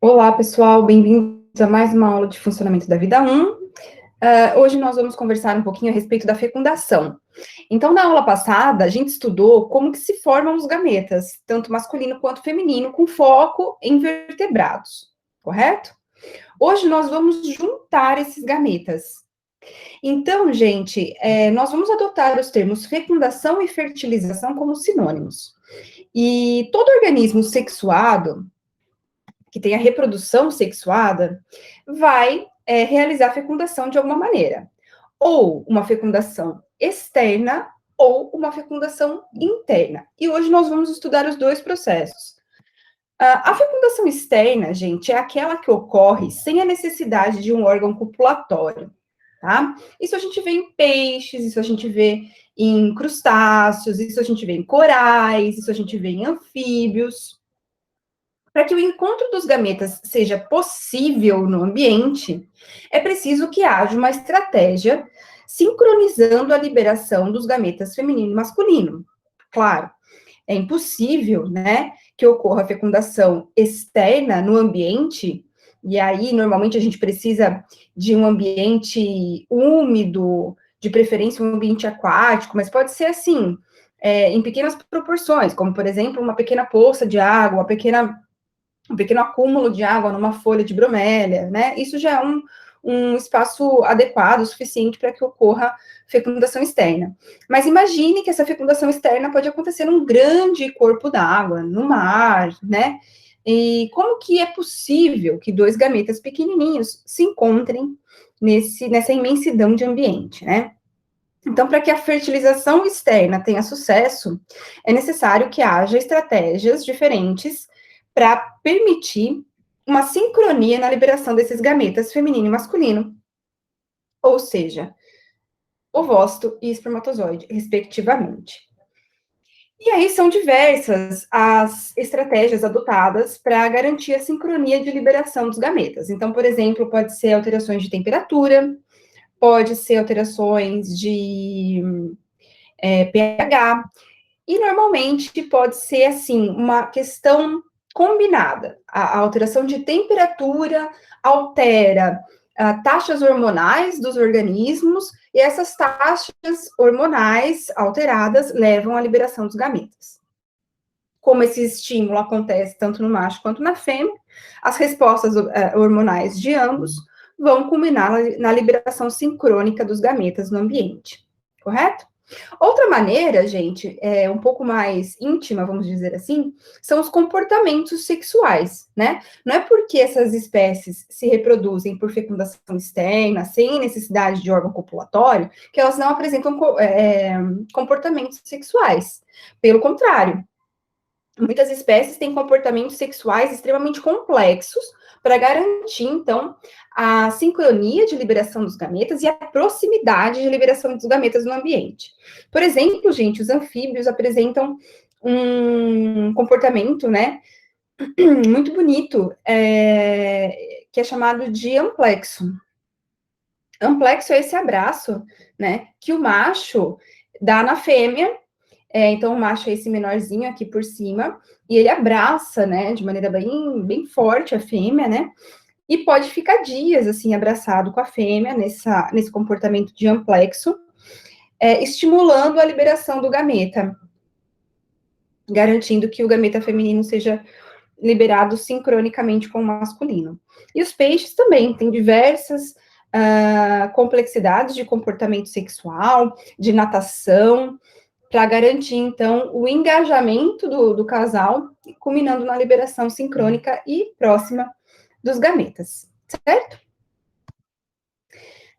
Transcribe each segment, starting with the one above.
Olá, pessoal, bem-vindos a mais uma aula de funcionamento da vida 1. Hoje nós vamos conversar um pouquinho a respeito da fecundação. Então, na aula passada, a gente estudou como que se formam os gametas, tanto masculino quanto feminino, com foco em vertebrados, correto? Hoje nós vamos juntar esses gametas. Então, gente, nós vamos adotar os termos fecundação e fertilização como sinônimos. E todo organismo sexuado que tem a reprodução sexuada, vai realizar a fecundação de alguma maneira. Ou uma fecundação externa ou uma fecundação interna. E hoje nós vamos estudar os dois processos. A fecundação externa, gente, é aquela que ocorre sem a necessidade de um órgão copulatório, tá? Isso a gente vê em peixes, isso a gente vê em crustáceos, isso a gente vê em corais, isso a gente vê em anfíbios. Para que o encontro dos gametas seja possível no ambiente, é preciso que haja uma estratégia sincronizando a liberação dos gametas feminino e masculino. Claro, é impossível, né, que ocorra a fecundação externa no ambiente, e aí normalmente a gente precisa de um ambiente úmido, de preferência um ambiente aquático, mas pode ser assim, em pequenas proporções, como por exemplo uma pequena poça de água, um pequeno acúmulo de água numa folha de bromélia, né? Isso já é um espaço adequado, suficiente para que ocorra fecundação externa. Mas imagine que essa fecundação externa pode acontecer num grande corpo d'água, no mar, né? E como que é possível que dois gametas pequenininhos se encontrem nessa imensidão de ambiente, né? Então, para que a fertilização externa tenha sucesso, é necessário que haja estratégias diferentes para permitir uma sincronia na liberação desses gametas feminino e masculino, ou seja, ovócito e espermatozoide, respectivamente. E aí são diversas as estratégias adotadas para garantir a sincronia de liberação dos gametas. Então, por exemplo, pode ser alterações de temperatura, pode ser alterações de pH, e normalmente pode ser assim, uma questão combinada. A alteração de temperatura altera taxas hormonais dos organismos, e essas taxas hormonais alteradas levam à liberação dos gametas. Como esse estímulo acontece tanto no macho quanto na fêmea, as respostas hormonais de ambos vão culminar na liberação sincrônica dos gametas no ambiente, correto? Outra maneira, gente, um pouco mais íntima, vamos dizer assim, são os comportamentos sexuais, né? Não é porque essas espécies se reproduzem por fecundação externa, sem necessidade de órgão copulatório, que elas não apresentam comportamentos sexuais. Pelo contrário, muitas espécies têm comportamentos sexuais extremamente complexos para garantir, então, a sincronia de liberação dos gametas e a proximidade de liberação dos gametas no ambiente. Por exemplo, gente, os anfíbios apresentam um comportamento, né, muito bonito, que é chamado de amplexo. Amplexo é esse abraço, né, que o macho dá na fêmea. Então, o macho é esse menorzinho aqui por cima, e ele abraça, né, de maneira bem forte a fêmea, né, e pode ficar dias, assim, abraçado com a fêmea, nesse comportamento de amplexo, estimulando a liberação do gameta, garantindo que o gameta feminino seja liberado sincronicamente com o masculino. E os peixes também têm diversas complexidades de comportamento sexual, de natação, para garantir, então, o engajamento do casal, culminando na liberação sincrônica e próxima dos gametas, certo?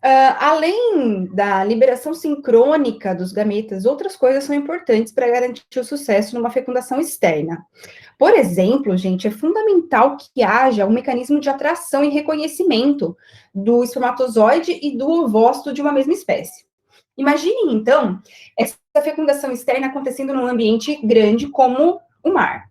Além da liberação sincrônica dos gametas, outras coisas são importantes para garantir o sucesso numa fecundação externa. Por exemplo, gente, é fundamental que haja um mecanismo de atração e reconhecimento do espermatozoide e do ovócito de uma mesma espécie. Imaginem, então, essa fecundação externa acontecendo num ambiente grande como o mar.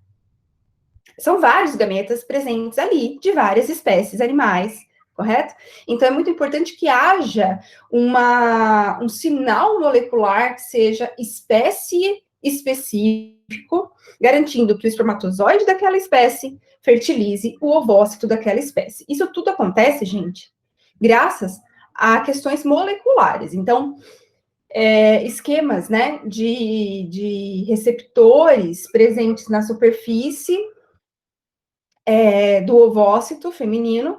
São vários gametas presentes ali, de várias espécies animais, correto? Então, é muito importante que haja um sinal molecular que seja espécie específico, garantindo que o espermatozoide daquela espécie fertilize o ovócito daquela espécie. Isso tudo acontece, gente, graças a questões moleculares. Então, esquemas, né, de receptores presentes na superfície do ovócito feminino,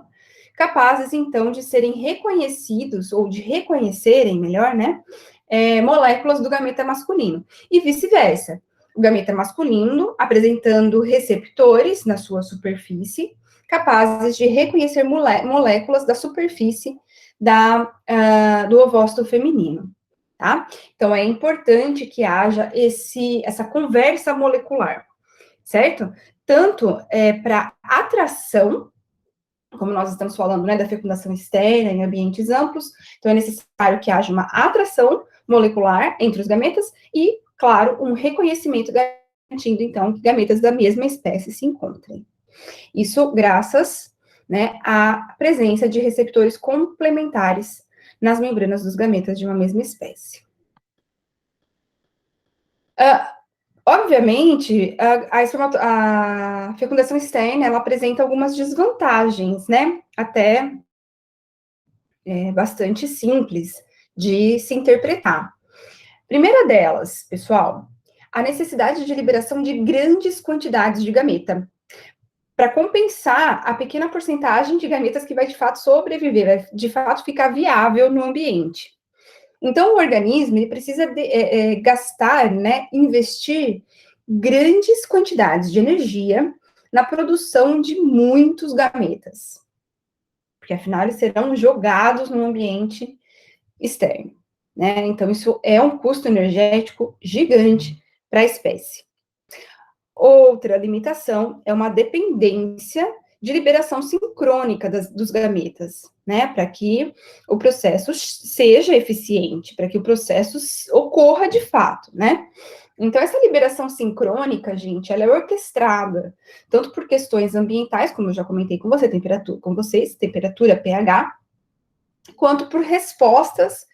capazes, então, de serem reconhecidos, ou de reconhecerem, melhor, né, moléculas do gameta masculino, e vice-versa. O gameta masculino apresentando receptores na sua superfície, capazes de reconhecer moléculas da superfície do ovócito feminino, tá? Então, é importante que haja essa conversa molecular, certo? Tanto para atração, como nós estamos falando, né, da fecundação externa em ambientes amplos, então é necessário que haja uma atração molecular entre os gametas e, claro, um reconhecimento garantindo, então, que gametas da mesma espécie se encontrem. Isso graças, né, à presença de receptores complementares nas membranas dos gametas de uma mesma espécie. Obviamente, a fecundação externa, ela apresenta algumas desvantagens, né? Até bastante simples de se interpretar. Primeira delas, pessoal, a necessidade de liberação de grandes quantidades de gameta, para compensar a pequena porcentagem de gametas que vai, de fato, sobreviver, vai, de fato, ficar viável no ambiente. Então, o organismo ele precisa gastar, né, investir grandes quantidades de energia na produção de muitos gametas, porque afinal eles serão jogados no ambiente externo, né? Então, isso é um custo energético gigante para a espécie. Outra limitação é uma dependência de liberação sincrônica dos gametas, né, para que o processo seja eficiente, para que o processo ocorra de fato, né. Então, essa liberação sincrônica, gente, ela é orquestrada, tanto por questões ambientais, como eu já comentei com vocês, temperatura, pH, quanto por respostas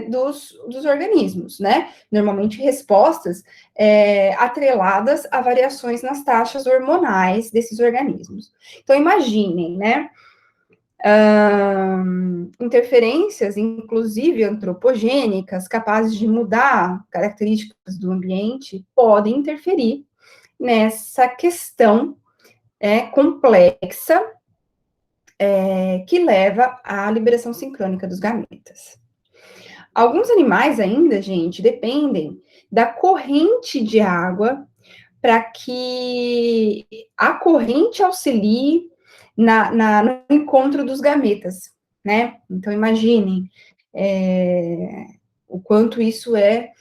dos organismos, né? Normalmente respostas atreladas a variações nas taxas hormonais desses organismos. Então, imaginem, né? Interferências, inclusive antropogênicas, capazes de mudar características do ambiente, podem interferir nessa questão complexa que leva à liberação sincrônica dos gametas. Alguns animais ainda, gente, dependem da corrente de água para que a corrente auxilie no encontro dos gametas, né? Então, imaginem o quanto isso é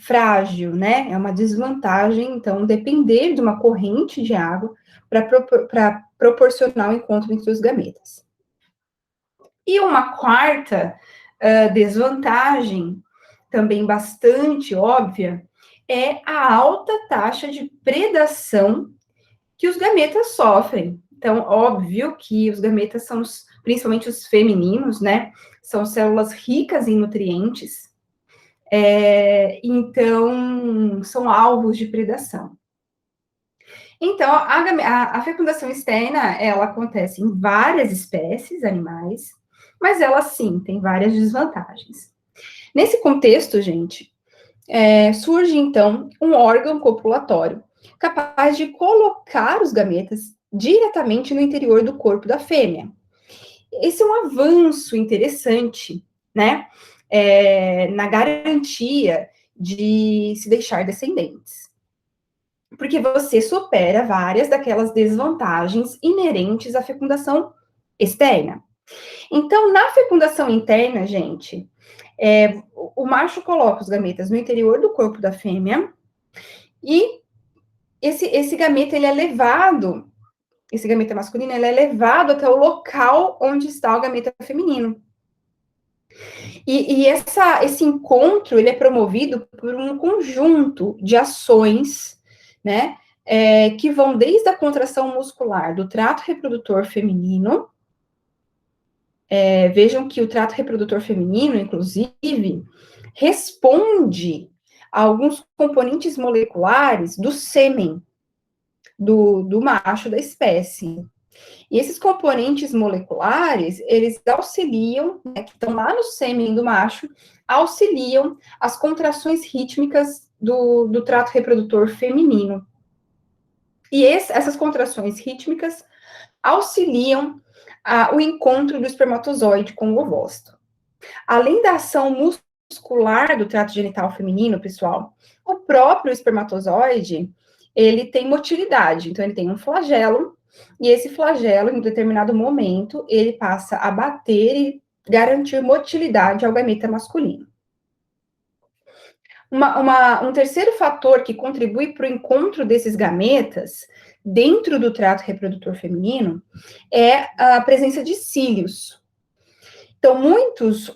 frágil, né? É uma desvantagem, então, depender de uma corrente de água para proporcionar o encontro entre os gametas. E uma quarta desvantagem, também bastante óbvia, é a alta taxa de predação que os gametas sofrem. Então, óbvio que os gametas são, principalmente os femininos, né? São células ricas em nutrientes, então são alvos de predação. Então, a fecundação externa, ela acontece em várias espécies animais, mas ela, sim, tem várias desvantagens. Nesse contexto, gente, surge, então, um órgão copulatório capaz de colocar os gametas diretamente no interior do corpo da fêmea. Esse é um avanço interessante, né, na garantia de se deixar descendentes. Porque você supera várias daquelas desvantagens inerentes à fecundação externa. Então, na fecundação interna, gente, o macho coloca os gametas no interior do corpo da fêmea e esse gameta, ele é levado, esse gameta masculino, ele é levado até o local onde está o gameta feminino. E esse encontro, ele é promovido por um conjunto de ações, né, que vão desde a contração muscular do trato reprodutor feminino. Vejam que o trato reprodutor feminino, inclusive, responde alguns componentes moleculares do sêmen do macho da espécie. E esses componentes moleculares, eles auxiliam, né, que estão lá no sêmen do macho, auxiliam as contrações rítmicas do trato reprodutor feminino. E essas contrações rítmicas auxiliam o encontro do espermatozoide com o ovócito. Além da ação muscular do trato genital feminino, pessoal, o próprio espermatozoide, ele tem motilidade. Então, ele tem um flagelo, e esse flagelo, em determinado momento, ele passa a bater e garantir motilidade ao gameta masculino. Um terceiro fator que contribui para o encontro desses gametas dentro do trato reprodutor feminino é a presença de cílios. Então, muitos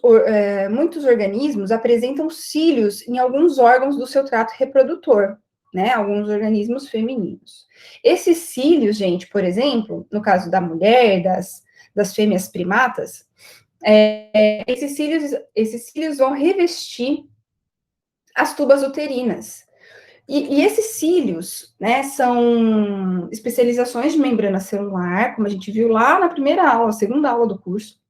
organismos apresentam cílios em alguns órgãos do seu trato reprodutor, né? Alguns organismos femininos. Esses cílios, gente, por exemplo, no caso da mulher, das fêmeas primatas, esses cílios vão revestir as tubas uterinas. E esses cílios, né, são especializações de membrana celular, como a gente viu lá na primeira aula, segunda aula do curso.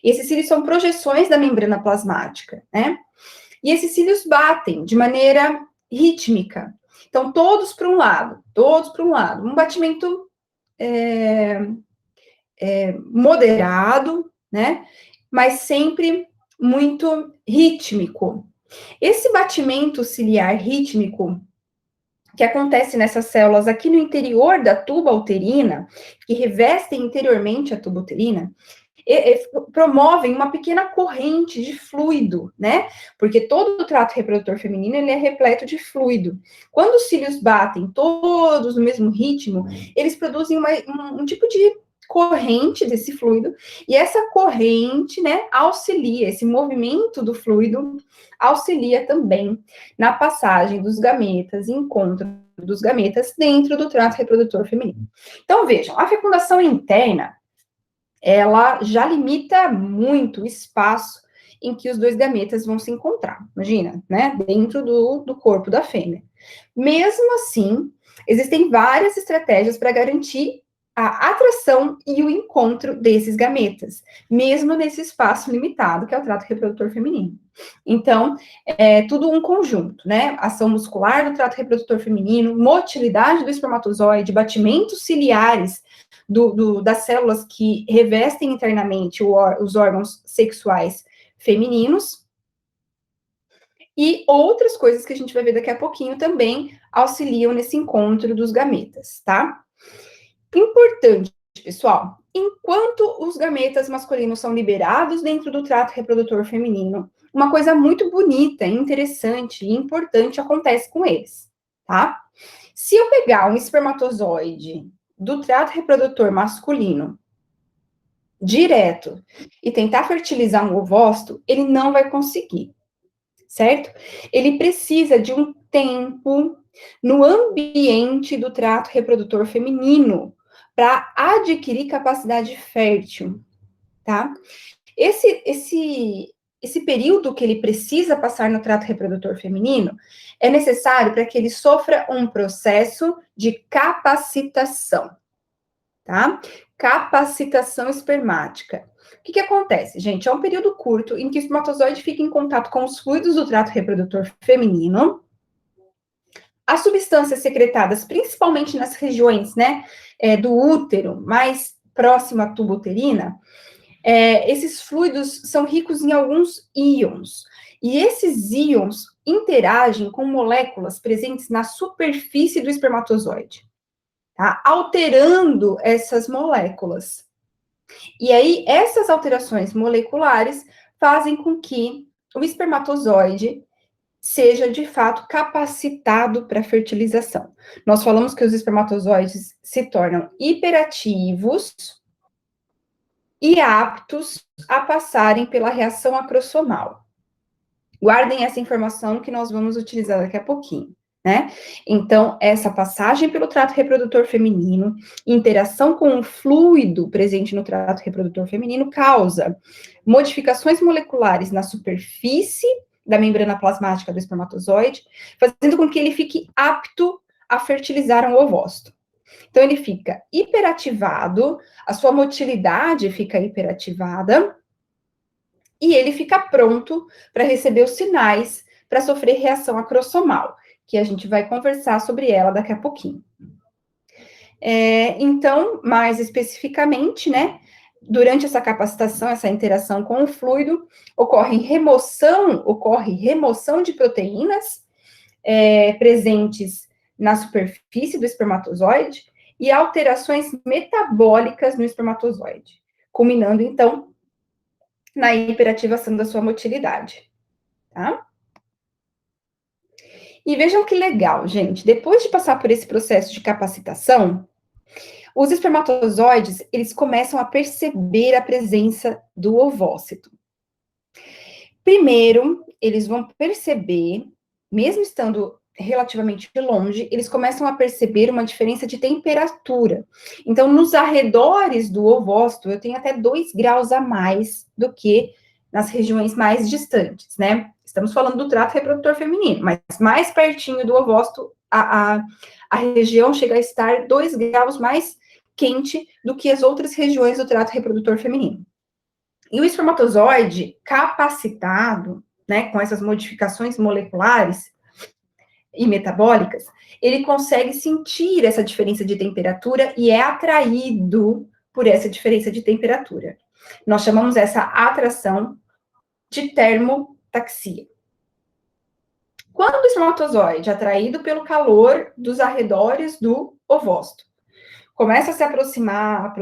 E esses cílios são projeções da membrana plasmática, né? E esses cílios batem de maneira rítmica. Então, todos para um lado. Um batimento moderado, né? Mas sempre muito rítmico. Esse batimento ciliar rítmico que acontece nessas células aqui no interior da tuba uterina, que revestem interiormente a tuba uterina, promovem uma pequena corrente de fluido, né? Porque todo o trato reprodutor feminino, ele é repleto de fluido. Quando os cílios batem todos no mesmo ritmo, eles produzem um tipo de corrente desse fluido, e essa corrente, né, auxilia, esse movimento do fluido auxilia também na passagem dos gametas, encontro dos gametas dentro do trato reprodutor feminino. Então, vejam, a fecundação interna, ela já limita muito o espaço em que os dois gametas vão se encontrar. Imagina, né? Dentro do corpo da fêmea. Mesmo assim, existem várias estratégias para garantir a atração e o encontro desses gametas, mesmo nesse espaço limitado que é o trato reprodutor feminino. Então, é tudo um conjunto, né? Ação muscular do trato reprodutor feminino, motilidade do espermatozoide, batimentos ciliares das células que revestem internamente os órgãos sexuais femininos, e outras coisas que a gente vai ver daqui a pouquinho também auxiliam nesse encontro dos gametas, tá? Importante, pessoal, enquanto os gametas masculinos são liberados dentro do trato reprodutor feminino, uma coisa muito bonita, interessante e importante acontece com eles, tá? Se eu pegar um espermatozoide do trato reprodutor masculino direto e tentar fertilizar um ovócito, ele não vai conseguir, certo? Ele precisa de um tempo no ambiente do trato reprodutor feminino para adquirir capacidade fértil, tá? Esse período que ele precisa passar no trato reprodutor feminino é necessário para que ele sofra um processo de capacitação, tá? Capacitação espermática. O que acontece, gente? É um período curto em que o espermatozoide fica em contato com os fluidos do trato reprodutor feminino. As substâncias secretadas, principalmente nas regiões, né, do útero, mais próximo à tuba uterina, esses fluidos são ricos em alguns íons. E esses íons interagem com moléculas presentes na superfície do espermatozoide, tá? Alterando essas moléculas. E aí, essas alterações moleculares fazem com que o espermatozoide seja, de fato, capacitado para fertilização. Nós falamos que os espermatozoides se tornam hiperativos e aptos a passarem pela reação acrossomal. Guardem essa informação que nós vamos utilizar daqui a pouquinho, né? Então, essa passagem pelo trato reprodutor feminino, interação com o fluido presente no trato reprodutor feminino, causa modificações moleculares na superfície da membrana plasmática do espermatozoide, fazendo com que ele fique apto a fertilizar um ovócito. Então, ele fica hiperativado, a sua motilidade fica hiperativada, e ele fica pronto para receber os sinais para sofrer reação acrossomal, que a gente vai conversar sobre ela daqui a pouquinho. Então, mais especificamente, né, durante essa capacitação, essa interação com o fluido, ocorre remoção de proteínas presentes na superfície do espermatozoide e alterações metabólicas no espermatozoide, culminando, então, na hiperativação da sua motilidade, tá? E vejam que legal, gente, depois de passar por esse processo de capacitação, os espermatozoides, eles começam a perceber a presença do ovócito. Primeiro, eles vão perceber, mesmo estando relativamente longe, eles começam a perceber uma diferença de temperatura. Então, nos arredores do ovócito, eu tenho até 2 graus a mais do que nas regiões mais distantes, né? Estamos falando do trato reprodutor feminino, mas mais pertinho do ovócito, a região chega a estar 2 graus mais quente do que as outras regiões do trato reprodutor feminino. E o espermatozoide capacitado, né, com essas modificações moleculares e metabólicas, ele consegue sentir essa diferença de temperatura e é atraído por essa diferença de temperatura. Nós chamamos essa atração de termotaxia. Quando o espermatozoide, atraído pelo calor dos arredores do ovócito, começa a se aproximar,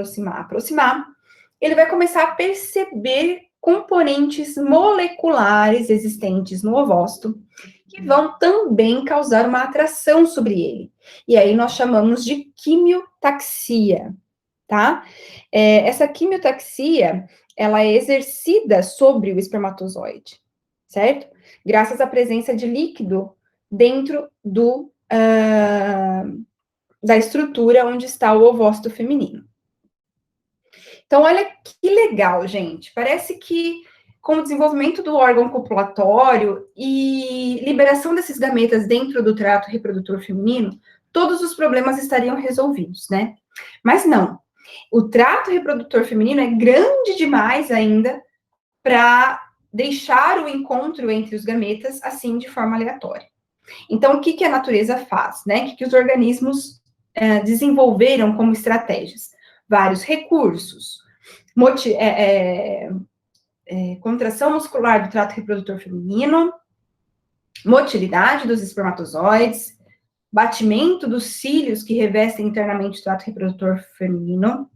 ele vai começar a perceber componentes moleculares existentes no ovócito, que vão também causar uma atração sobre ele. E aí nós chamamos de quimiotaxia, tá? Essa quimiotaxia, ela é exercida sobre o espermatozoide, certo? Graças à presença de líquido dentro da estrutura onde está o ovócito feminino. Então, olha que legal, gente. Parece que com o desenvolvimento do órgão copulatório e liberação desses gametas dentro do trato reprodutor feminino, todos os problemas estariam resolvidos, né? Mas não. O trato reprodutor feminino é grande demais ainda para deixar o encontro entre os gametas assim de forma aleatória. Então, o que a natureza faz, né? O que os organismos desenvolveram como estratégias? Vários recursos, contração muscular do trato reprodutor feminino, motilidade dos espermatozoides, batimento dos cílios que revestem internamente o trato reprodutor feminino.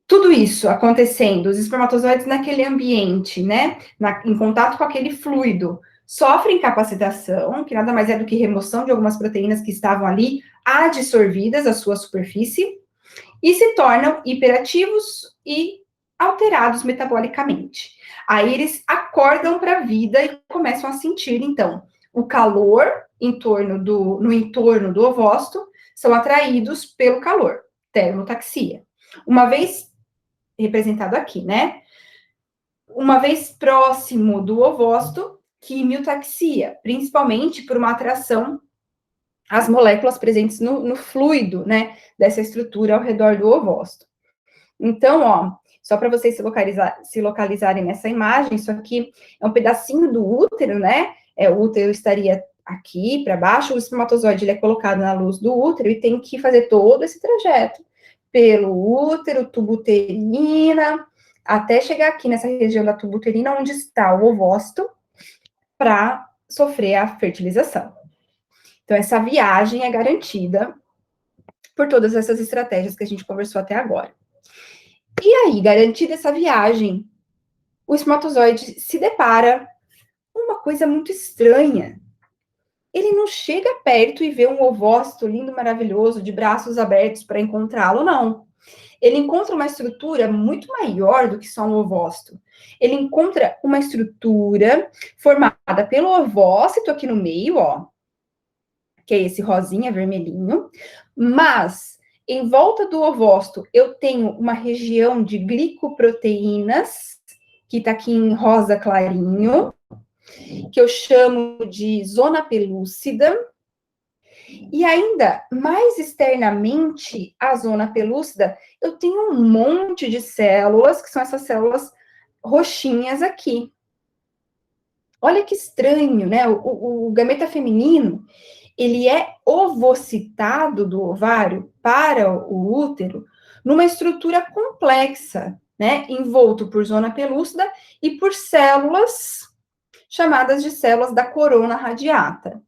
Tudo isso acontecendo, os espermatozoides naquele ambiente, né, em contato com aquele fluido, sofrem capacitação, que nada mais é do que remoção de algumas proteínas que estavam ali adsorvidas à sua superfície, e se tornam hiperativos e alterados metabolicamente. Aí eles acordam para a vida e começam a sentir, então, o calor no entorno do ovócito, são atraídos pelo calor, termotaxia. Uma vez representado aqui, né? Uma vez próximo do ovócito, quimiotaxia, principalmente por uma atração às moléculas presentes no fluido, né, dessa estrutura ao redor do ovócito. Então, ó, só para vocês se localizarem nessa imagem, isso aqui é um pedacinho do útero, né? O útero estaria aqui para baixo, o espermatozoide ele é colocado na luz do útero e tem que fazer todo esse trajeto pelo útero, tubo uterina, até chegar aqui nessa região da tubo uterina, onde está o ovócito, para sofrer a fertilização. Então, essa viagem é garantida por todas essas estratégias que a gente conversou até agora. E aí, garantida essa viagem, o espermatozoide se depara com uma coisa muito estranha. Ele não chega perto e vê um ovócito lindo, maravilhoso, de braços abertos para encontrá-lo, não. Ele encontra uma estrutura muito maior do que só um ovócito. Ele encontra uma estrutura formada pelo ovócito aqui no meio, ó, que é esse rosinha, vermelhinho, mas em volta do ovócito eu tenho uma região de glicoproteínas, que está aqui em rosa clarinho, que eu chamo de zona pelúcida. E ainda, mais externamente à zona pelúcida, eu tenho um monte de células, que são essas células roxinhas aqui. Olha que estranho, né? O gameta feminino, ele é ovocitado do ovário para o útero numa estrutura complexa, né? Envolto por zona pelúcida e por células chamadas de células da corona radiata.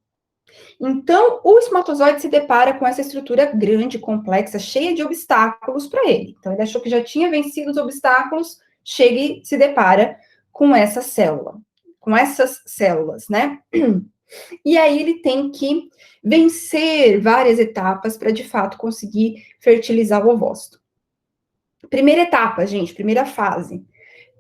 Então, o espermatozoide se depara com essa estrutura grande, complexa, cheia de obstáculos para ele. Então, ele achou que já tinha vencido os obstáculos, chega e se depara com essa célula, com essas células, né? E aí ele tem que vencer várias etapas para, de fato, conseguir fertilizar o ovócito. Primeira etapa, gente, primeira fase,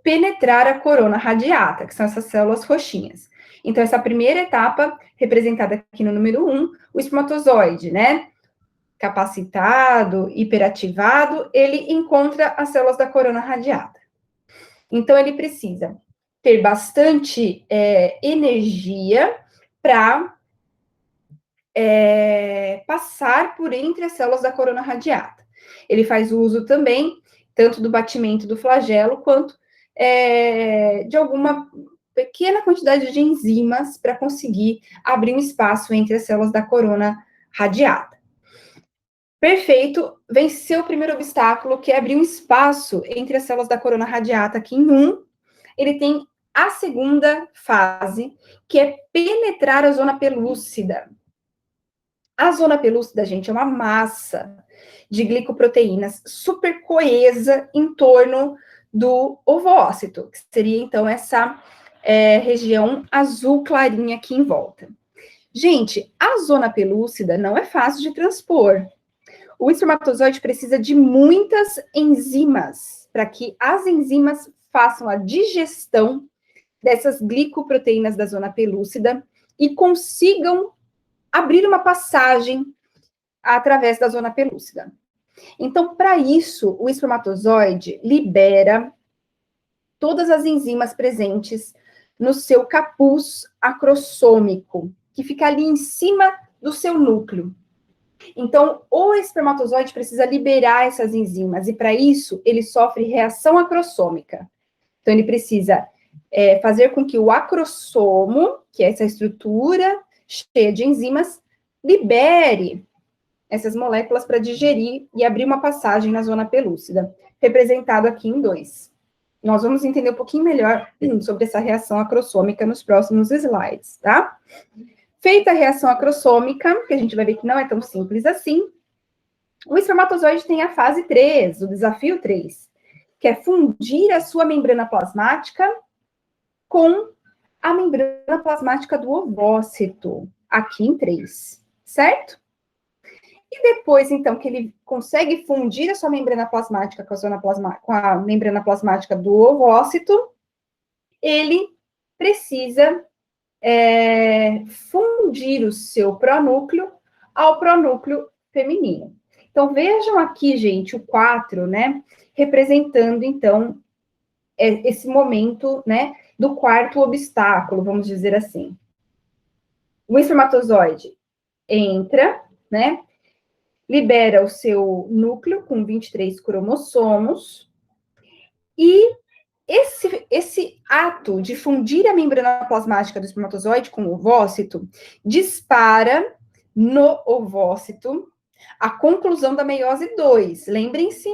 penetrar a corona radiata, que são essas células roxinhas. Então, essa primeira etapa, representada aqui no número 1, o espermatozoide, né? Capacitado, hiperativado, ele encontra as células da corona radiata. Então, ele precisa ter bastante energia para passar por entre as células da corona radiata. Ele faz uso também, tanto do batimento do flagelo, quanto de alguma pequena quantidade de enzimas para conseguir abrir um espaço entre as células da corona radiata. Perfeito, venceu o primeiro obstáculo, que é abrir um espaço entre as células da corona radiata aqui em 1. Ele tem a segunda fase, que é penetrar a zona pelúcida. A zona pelúcida, gente, é uma massa de glicoproteínas super coesa em torno do ovócito, que seria, então, essa região azul clarinha aqui em volta. Gente, a zona pelúcida não é fácil de transpor. O espermatozoide precisa de muitas enzimas para que as enzimas façam a digestão dessas glicoproteínas da zona pelúcida e consigam abrir uma passagem através da zona pelúcida. Então, para isso, o espermatozoide libera todas as enzimas presentes no seu capuz acrossômico, que fica ali em cima do seu núcleo. Então, o espermatozoide precisa liberar essas enzimas, e para isso, ele sofre reação acrossômica. Então, ele precisa fazer com que o acrossomo, que é essa estrutura cheia de enzimas, libere essas moléculas para digerir e abrir uma passagem na zona pelúcida, representado aqui em 2. Nós vamos entender um pouquinho melhor sobre essa reação acrossômica nos próximos slides, tá? Feita a reação acrossômica, que a gente vai ver que não é tão simples assim, o espermatozoide tem a fase 3, o desafio 3, que é fundir a sua membrana plasmática com a membrana plasmática do ovócito, aqui em 3, certo? E depois, então, que ele consegue fundir a sua membrana plasmática com a membrana plasmática do ovócito, ele precisa fundir o seu pronúcleo ao pronúcleo feminino. Então, vejam aqui, gente, o 4, né, representando, então, esse momento, né, do quarto obstáculo, vamos dizer assim. O espermatozoide entra, né, libera o seu núcleo com 23 cromossomos, e esse ato de fundir a membrana plasmática do espermatozoide com o ovócito dispara no ovócito a conclusão da meiose 2. Lembrem-se,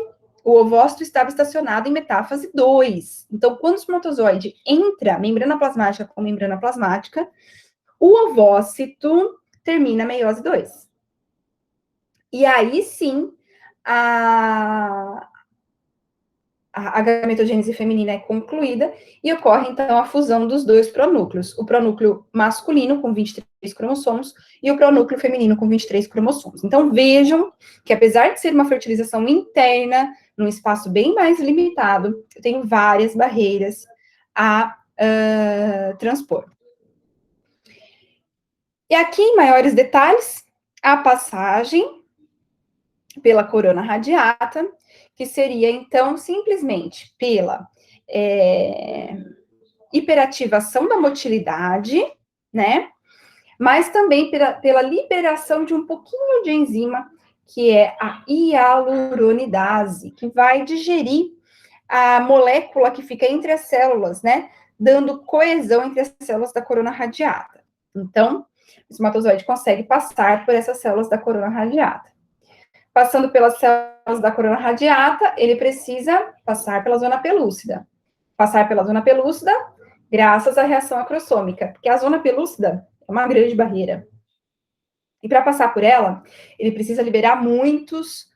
o ovócito estava estacionado em metáfase 2. Então, quando o espermatozoide entra membrana plasmática com membrana plasmática, o ovócito termina a meiose 2. E aí sim, a gametogênese feminina é concluída e ocorre, então, a fusão dos dois pronúcleos. O pronúcleo masculino, com 23 cromossomos, e o pronúcleo feminino, com 23 cromossomos. Então, vejam que, apesar de ser uma fertilização interna, num espaço bem mais limitado, eu tenho várias barreiras a transpor. E aqui, em maiores detalhes, a passagem pela corona radiata, que seria, então, simplesmente pela hiperativação da motilidade, né? Mas também pela liberação de um pouquinho de enzima, que é a hialuronidase, que vai digerir a molécula que fica entre as células, né? Dando coesão entre as células da corona radiata. Então, o espermatozoide consegue passar por essas células da corona radiata. Passando pelas células da corona radiata, ele precisa passar pela zona pelúcida. Passar pela zona pelúcida, graças à reação acrossômica, porque a zona pelúcida é uma grande barreira. E para passar por ela, ele precisa liberar muitas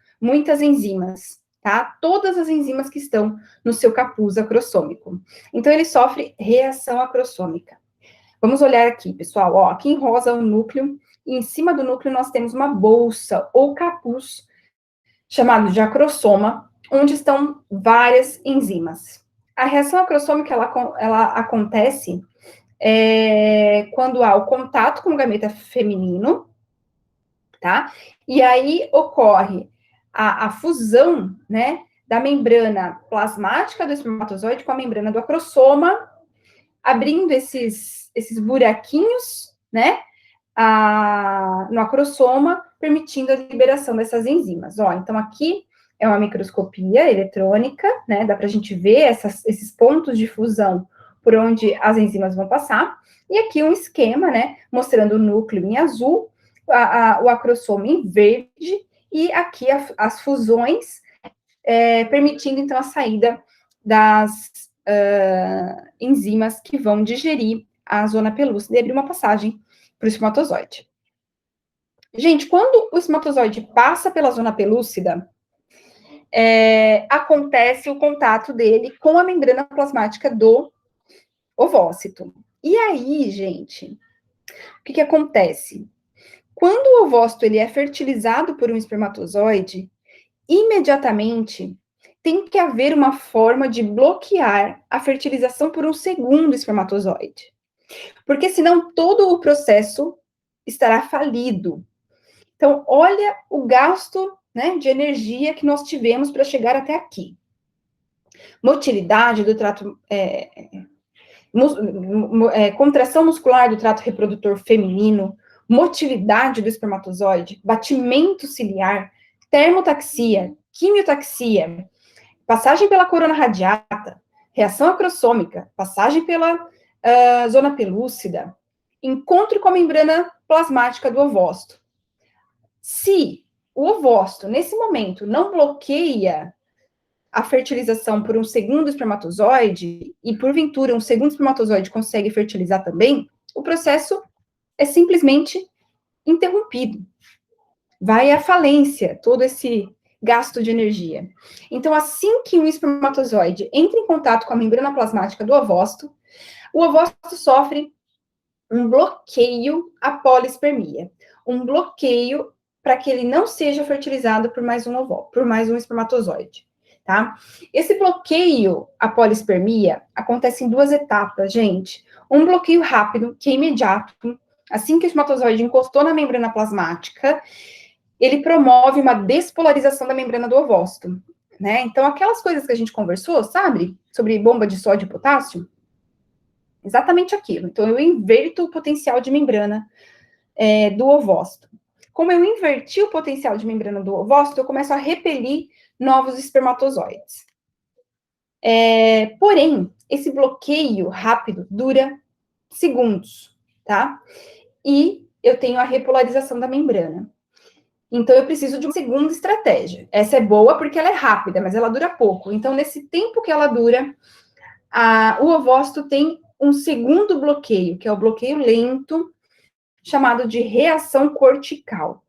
enzimas, tá? Todas as enzimas que estão no seu capuz acrossômico. Então, ele sofre reação acrossômica. Vamos olhar aqui, pessoal. Ó, aqui em rosa o núcleo, e em cima do núcleo nós temos uma bolsa ou capuz, chamado de acrossoma, onde estão várias enzimas. A reação acrossômica, ela acontece quando há o contato com o gameta feminino, tá? E aí ocorre a fusão, né, da membrana plasmática do espermatozoide com a membrana do acrossoma, abrindo esses buraquinhos, né, no acrossoma, permitindo a liberação dessas enzimas. Ó, então aqui é uma microscopia eletrônica, né, dá pra gente ver esses pontos de fusão por onde as enzimas vão passar, e aqui um esquema, né, mostrando o núcleo em azul, o acrossoma em verde, e aqui as fusões, permitindo, então, a saída das enzimas que vão digerir a zona pelúcida e abrir uma passagem para o espermatozoide. Gente, quando o espermatozoide passa pela zona pelúcida, acontece o contato dele com a membrana plasmática do ovócito. E aí, gente, o que acontece? Quando o ovócito ele é fertilizado por um espermatozoide, imediatamente tem que haver uma forma de bloquear a fertilização por um segundo espermatozoide. Porque senão todo o processo estará falido. Então, olha o gasto, né, de energia que nós tivemos para chegar até aqui. Motilidade do trato, contração muscular do trato reprodutor feminino, motilidade do espermatozoide, batimento ciliar, termotaxia, quimiotaxia, passagem pela corona radiata, reação acrossômica, passagem pela zona pelúcida, encontro com a membrana plasmática do ovócito. Se o ovócito, nesse momento, não bloqueia a fertilização por um segundo espermatozoide, e porventura um segundo espermatozoide consegue fertilizar também, o processo é simplesmente interrompido. Vai à falência todo esse gasto de energia. Então, assim que um espermatozoide entra em contato com a membrana plasmática do ovócito, o ovócito sofre um bloqueio à polispermia, um bloqueio para que ele não seja fertilizado por mais um espermatozoide, tá? Esse bloqueio à polispermia acontece em 2 etapas, gente. Um bloqueio rápido, que é imediato, assim que o espermatozoide encostou na membrana plasmática, ele promove uma despolarização da membrana do ovócito, né? Então, aquelas coisas que a gente conversou, sabe? Sobre bomba de sódio e potássio, exatamente aquilo. Então, eu inverto o potencial de membrana do ovócito. Como eu inverti o potencial de membrana do ovócito, eu começo a repelir novos espermatozoides. Porém, esse bloqueio rápido dura segundos, tá? E eu tenho a repolarização da membrana. Então, eu preciso de uma segunda estratégia. Essa é boa porque ela é rápida, mas ela dura pouco. Então, nesse tempo que ela dura, o ovócito tem um segundo bloqueio, que é o bloqueio lento, chamado de reação cortical.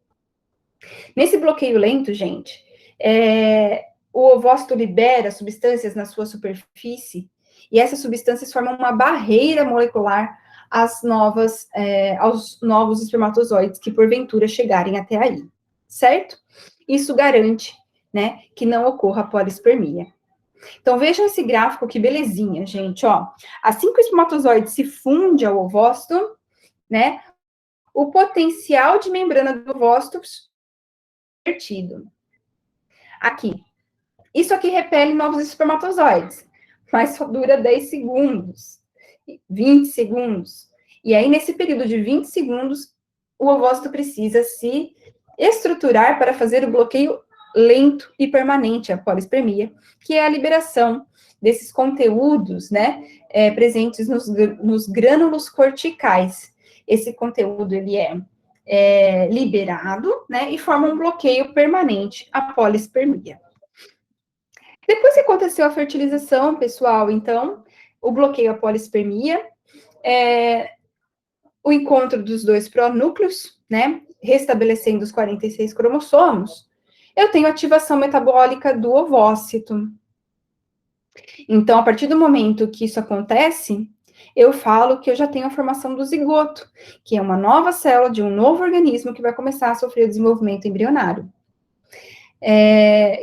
Nesse bloqueio lento, gente, o ovócito libera substâncias na sua superfície, e essas substâncias formam uma barreira molecular aos novos espermatozoides que, porventura, chegarem até aí, certo? Isso garante, né, que não ocorra a polispermia. Então, vejam esse gráfico, que belezinha, gente, ó. Assim que o espermatozoide se funde ao ovócito, né, o potencial de membrana do ovócito é invertido. Aqui. Isso aqui repele novos espermatozoides, mas só dura 10 segundos. 20 segundos. E aí, nesse período de 20 segundos, o ovócito precisa se estruturar para fazer o bloqueio lento e permanente, a polispermia, que é a liberação desses conteúdos, né, presentes nos grânulos corticais. Esse conteúdo, ele é liberado, né, e forma um bloqueio permanente, a polispermia. Depois que aconteceu a fertilização, pessoal, então, o bloqueio à polispermia, o encontro dos dois pronúcleos, né, restabelecendo os 46 cromossomos, eu tenho ativação metabólica do ovócito. Então, a partir do momento que isso acontece, eu falo que eu já tenho a formação do zigoto, que é uma nova célula de um novo organismo que vai começar a sofrer o desenvolvimento embrionário.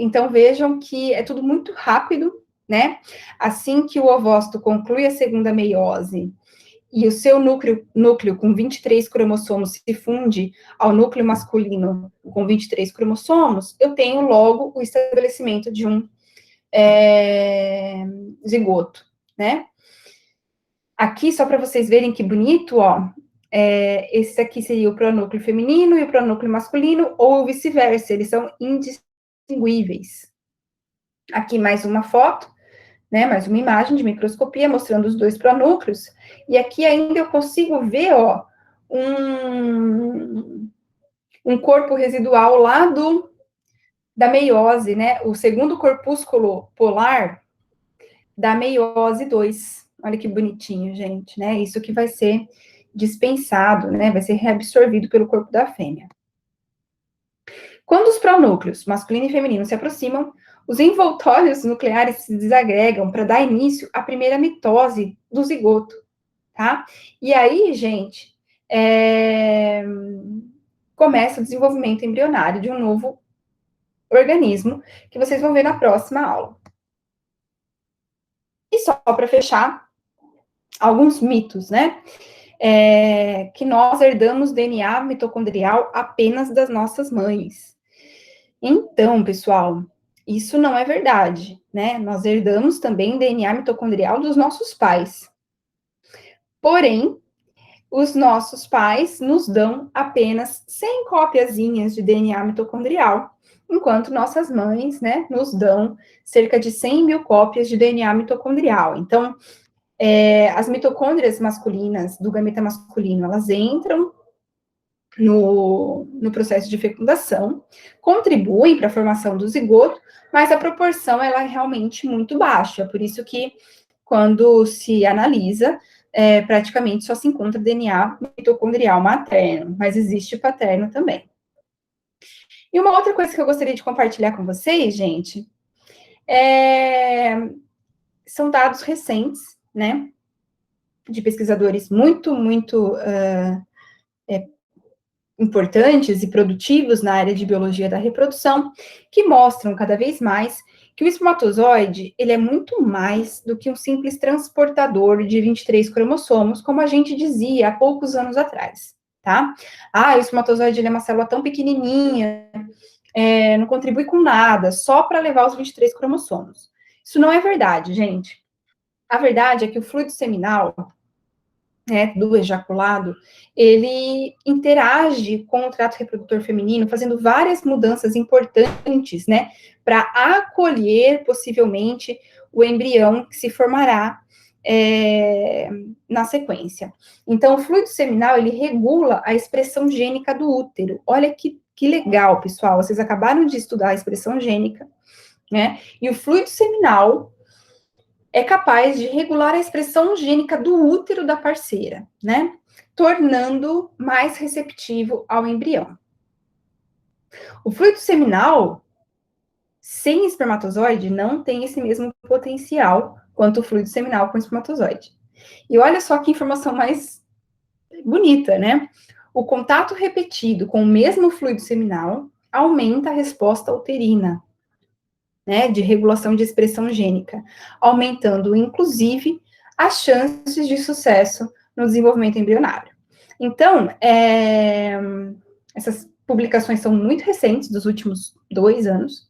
Então, vejam que é tudo muito rápido, né? Assim que o ovócito conclui a segunda meiose e o seu núcleo com 23 cromossomos se funde ao núcleo masculino com 23 cromossomos, eu tenho logo o estabelecimento de um zigoto, né? Aqui, só para vocês verem que bonito, ó, esse aqui seria o pronúcleo feminino e o pronúcleo masculino, ou vice-versa, eles são indistinguíveis. Aqui mais uma foto, né, mais uma imagem de microscopia mostrando os dois pronúcleos, e aqui ainda eu consigo ver, ó, um corpo residual lá da meiose, né, o segundo corpúsculo polar da meiose 2. Olha que bonitinho, gente, né, isso que vai ser dispensado, né, vai ser reabsorvido pelo corpo da fêmea. Quando os pronúcleos, masculino e feminino, se aproximam, os envoltórios nucleares se desagregam para dar início à primeira mitose do zigoto, tá? E aí, gente, começa o desenvolvimento embrionário de um novo organismo, que vocês vão ver na próxima aula. E só para fechar, alguns mitos, né? Que nós herdamos DNA mitocondrial apenas das nossas mães. Então, pessoal, isso não é verdade, né? Nós herdamos também DNA mitocondrial dos nossos pais. Porém, os nossos pais nos dão apenas 100 copiazinhas de DNA mitocondrial, enquanto nossas mães, né, nos dão cerca de 100 mil cópias de DNA mitocondrial. Então, as mitocôndrias masculinas do gameta masculino, elas entram no processo de fecundação, contribuem para a formação do zigoto, mas a proporção ela é realmente muito baixa, por isso que quando se analisa, praticamente só se encontra DNA mitocondrial materno, mas existe paterno também. E uma outra coisa que eu gostaria de compartilhar com vocês, gente, são dados recentes, né, de pesquisadores muito importantes e produtivos na área de biologia da reprodução, que mostram cada vez mais que o espermatozoide, ele é muito mais do que um simples transportador de 23 cromossomos, como a gente dizia há poucos anos atrás, tá? O espermatozoide, ele é uma célula tão pequenininha, não contribui com nada, só para levar os 23 cromossomos. Isso não é verdade, gente. A verdade é que o fluido seminal, do ejaculado, ele interage com o trato reprodutor feminino, fazendo várias mudanças importantes, né, para acolher, possivelmente, o embrião que se formará na sequência. Então, o fluido seminal, ele regula a expressão gênica do útero. Olha que legal, pessoal, vocês acabaram de estudar a expressão gênica, né, e o fluido seminal é capaz de regular a expressão gênica do útero da parceira, né? Tornando mais receptivo ao embrião. O fluido seminal, sem espermatozoide, não tem esse mesmo potencial quanto o fluido seminal com espermatozoide. E olha só que informação mais bonita, né? O contato repetido com o mesmo fluido seminal aumenta a resposta uterina, né, de regulação de expressão gênica, aumentando, inclusive, as chances de sucesso no desenvolvimento embrionário. Então, essas publicações são muito recentes, dos últimos 2 anos,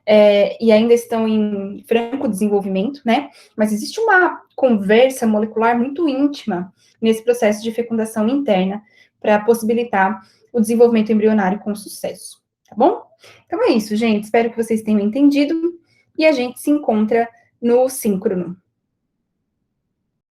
e ainda estão em franco desenvolvimento, né? Mas existe uma conversa molecular muito íntima nesse processo de fecundação interna para possibilitar o desenvolvimento embrionário com sucesso, tá bom? Então é isso, gente. Espero que vocês tenham entendido e a gente se encontra no síncrono.